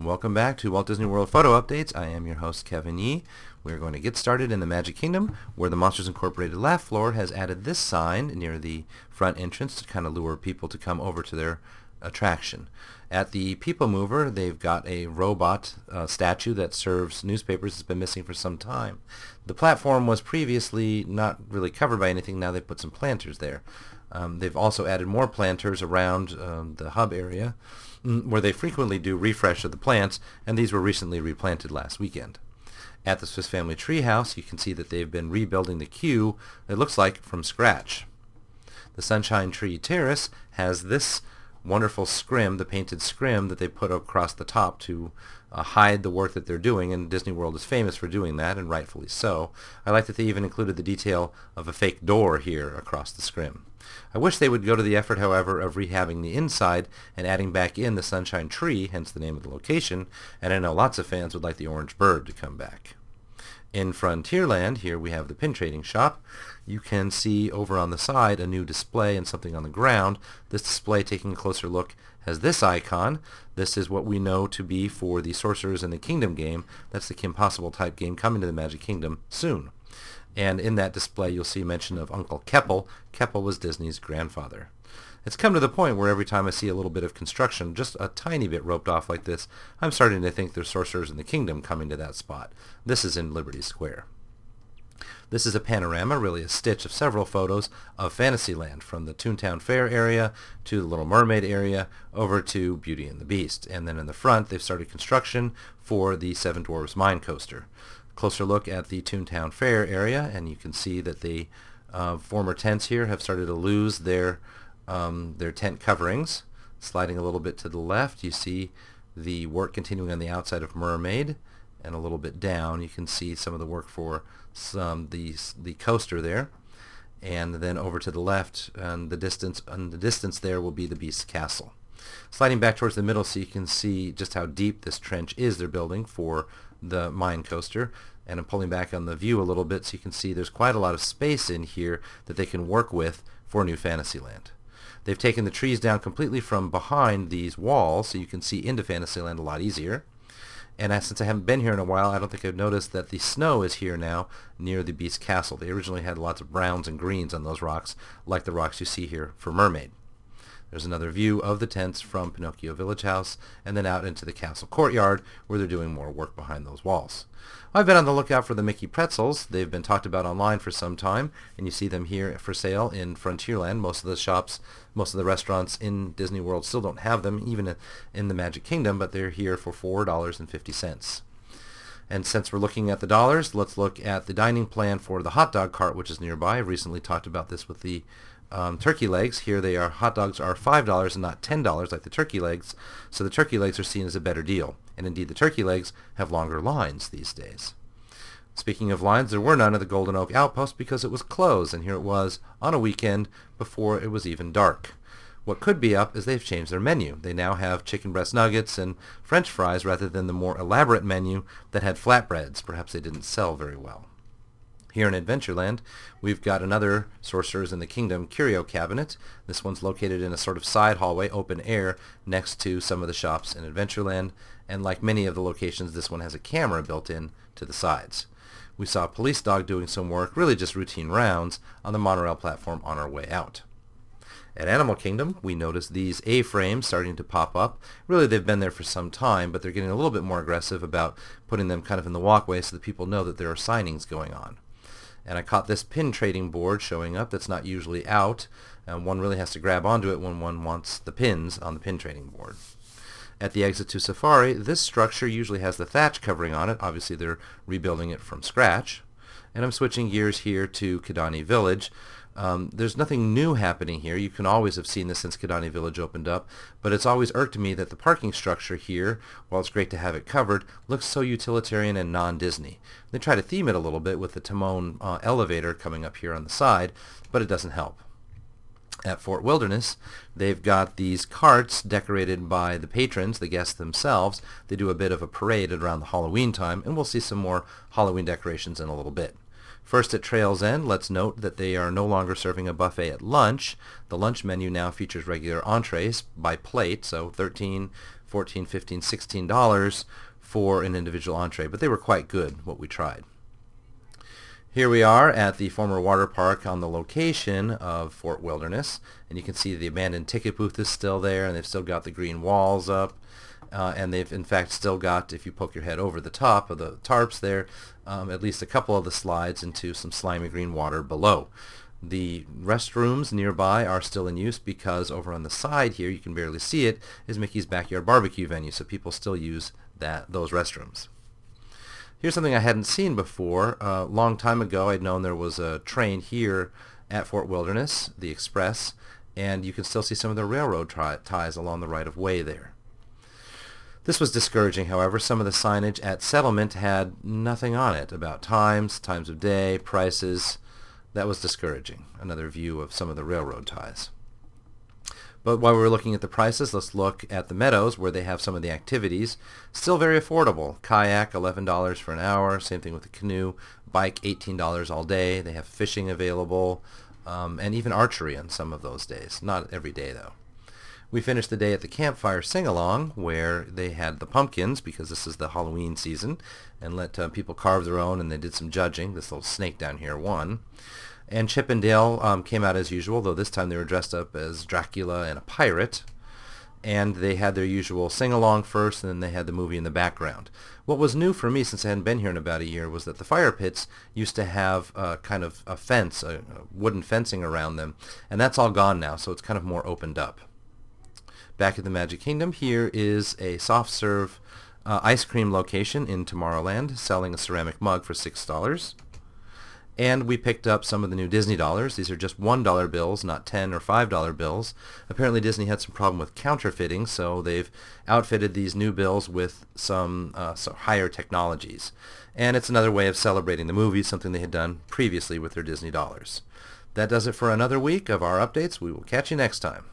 Welcome back to Walt Disney World Photo Updates. I am your host, Kevin Yee. We're going to get started in the Magic Kingdom, where the Monsters Incorporated laugh floor has added this sign near the front entrance to kind of lure people to come over to their attraction. At the PeopleMover, they've got a robot statue that serves newspapers that's been missing for some time. The platform was previously not really covered by anything. Now they've put some planters there. They've also added more planters around the hub area, where they frequently do refresh of the plants, and these were recently replanted last weekend. At the Swiss Family Treehouse, you can see that they've been rebuilding the queue, it looks like, from scratch. The Sunshine Tree Terrace has this wonderful scrim, the painted scrim that they put across the top to hide the work that they're doing, and Disney World is famous for doing that, and rightfully so. I like that they even included the detail of a fake door here across the scrim. I wish they would go to the effort, however, of rehabbing the inside and adding back in the Sunshine Tree, hence the name of the location, and I know lots of fans would like the orange bird to come back. In Frontierland, here we have the pin trading shop. You can see over on the side a new display and something on the ground. This display, taking a closer look, has this icon. This is what we know to be for the Sorcerers in the Kingdom game. That's the Kim Possible type game coming to the Magic Kingdom soon. And in that display you'll see mention of Uncle Keppel. Keppel was Disney's grandfather. It's come to the point where every time I see a little bit of construction, just a tiny bit roped off like this, I'm starting to think there's Sorcerers in the Kingdom coming to that spot. This is in Liberty Square. This is a panorama, really a stitch of several photos of Fantasyland, from the Toontown Fair area to the Little Mermaid area over to Beauty and the Beast. And then in the front they've started construction for the Seven Dwarves Mine Coaster. Closer look at the Toontown Fair area, and you can see that the former tents here have started to lose their tent coverings. Sliding a little bit to the left, you see the work continuing on the outside of Mermaid, and a little bit down you can see some of the work for the coaster there. And then over to the left, and the distance there will be the Beast's Castle. Sliding back towards the middle so you can see just how deep this trench is they're building for the mine coaster, and I'm pulling back on the view a little bit so you can see there's quite a lot of space in here that they can work with for New Fantasyland. They've taken the trees down completely from behind these walls so you can see into Fantasyland a lot easier. And since I haven't been here in a while, I don't think I've noticed that the snow is here now near the Beast's Castle. They originally had lots of browns and greens on those rocks, like the rocks you see here for Mermaid. There's another view of the tents from Pinocchio Village House, and then out into the castle courtyard where they're doing more work behind those walls. I've been on the lookout for the Mickey pretzels. They've been talked about online for some time, and you see them here for sale in Frontierland. Most of the shops, most of the restaurants in Disney World still don't have them, even in the Magic Kingdom, but they're here for $4.50. And since we're looking at the dollars, let's look at the dining plan for the hot dog cart, which is nearby. I recently talked about this with the turkey legs. Here they are. Hot dogs are $5 and not $10 like the turkey legs, so the turkey legs are seen as a better deal. And indeed the turkey legs have longer lines these days. Speaking of lines, there were none at the Golden Oak Outpost because it was closed, and here it was on a weekend before it was even dark. What could be up is they've changed their menu. They now have chicken breast nuggets and French fries rather than the more elaborate menu that had flatbreads. Perhaps they didn't sell very well. Here in Adventureland, we've got another Sorcerers in the Kingdom curio cabinet. This one's located in a sort of side hallway, open air, next to some of the shops in Adventureland, and like many of the locations, this one has a camera built in to the sides. We saw a police dog doing some work, really just routine rounds, on the monorail platform on our way out. At Animal Kingdom, we noticed these A-frames starting to pop up. Really, they've been there for some time, but they're getting a little bit more aggressive about putting them kind of in the walkway so that people know that there are signings going on. And I caught this pin trading board showing up that's not usually out, and one really has to grab onto it when one wants the pins on the pin trading board. At the exit to Safari, this structure usually has the thatch covering on it. Obviously they're rebuilding it from scratch. And I'm switching gears here to Kidani Village. There's nothing new happening here. You can always have seen this since Kidani Village opened up, but it's always irked me that the parking structure here, while it's great to have it covered, looks so utilitarian and non-Disney. They try to theme it a little bit with the Timon elevator coming up here on the side, but it doesn't help. At Fort Wilderness, they've got these carts decorated by the patrons, the guests themselves. They do a bit of a parade around the Halloween time, and we'll see some more Halloween decorations in a little bit. First at Trail's End, let's note that they are no longer serving a buffet at lunch. The lunch menu now features regular entrees by plate, so 13 $14, $15, $16 for an individual entree, but they were quite good, what we tried. Here we are at the former water park on the location of Fort Wilderness, and you can see the abandoned ticket booth is still there, and they've still got the green walls up, and they've in fact still got, if you poke your head over the top of the tarps there, at least a couple of the slides into some slimy green water below. The restrooms nearby are still in use because over on the side here, you can barely see it, is Mickey's Backyard Barbecue venue, so people still use those restrooms. Here's something I hadn't seen before. A long time ago, I'd known there was a train here at Fort Wilderness, the Express, and you can still see some of the railroad ties along the right-of-way there. This was discouraging, however. Some of the signage at Settlement had nothing on it about times of day, prices. That was discouraging. Another view of some of the railroad ties. But while we're looking at the prices, let's look at the Meadows, where they have some of the activities. Still very affordable. Kayak, $11 for an hour. Same thing with the canoe. Bike, $18 all day. They have fishing available, and even archery on some of those days. Not every day, though. We finished the day at the campfire sing-along, where they had the pumpkins, because this is the Halloween season, and let people carve their own, and they did some judging. This little snake down here won. And Chip and Dale came out as usual, though this time they were dressed up as Dracula and a pirate. And they had their usual sing-along first, and then they had the movie in the background. What was new for me, since I hadn't been here in about a year, was that the fire pits used to have kind of a fence, a wooden fencing around them, and that's all gone now, so it's kind of more opened up. Back at the Magic Kingdom, here is a soft-serve ice cream location in Tomorrowland, selling a ceramic mug for $6. And we picked up some of the new Disney dollars. These are just $1 bills, not $10 or $5 bills. Apparently Disney had some problem with counterfeiting, so they've outfitted these new bills with some higher technologies. And it's another way of celebrating the movie, something they had done previously with their Disney dollars. That does it for another week of our updates. We will catch you next time.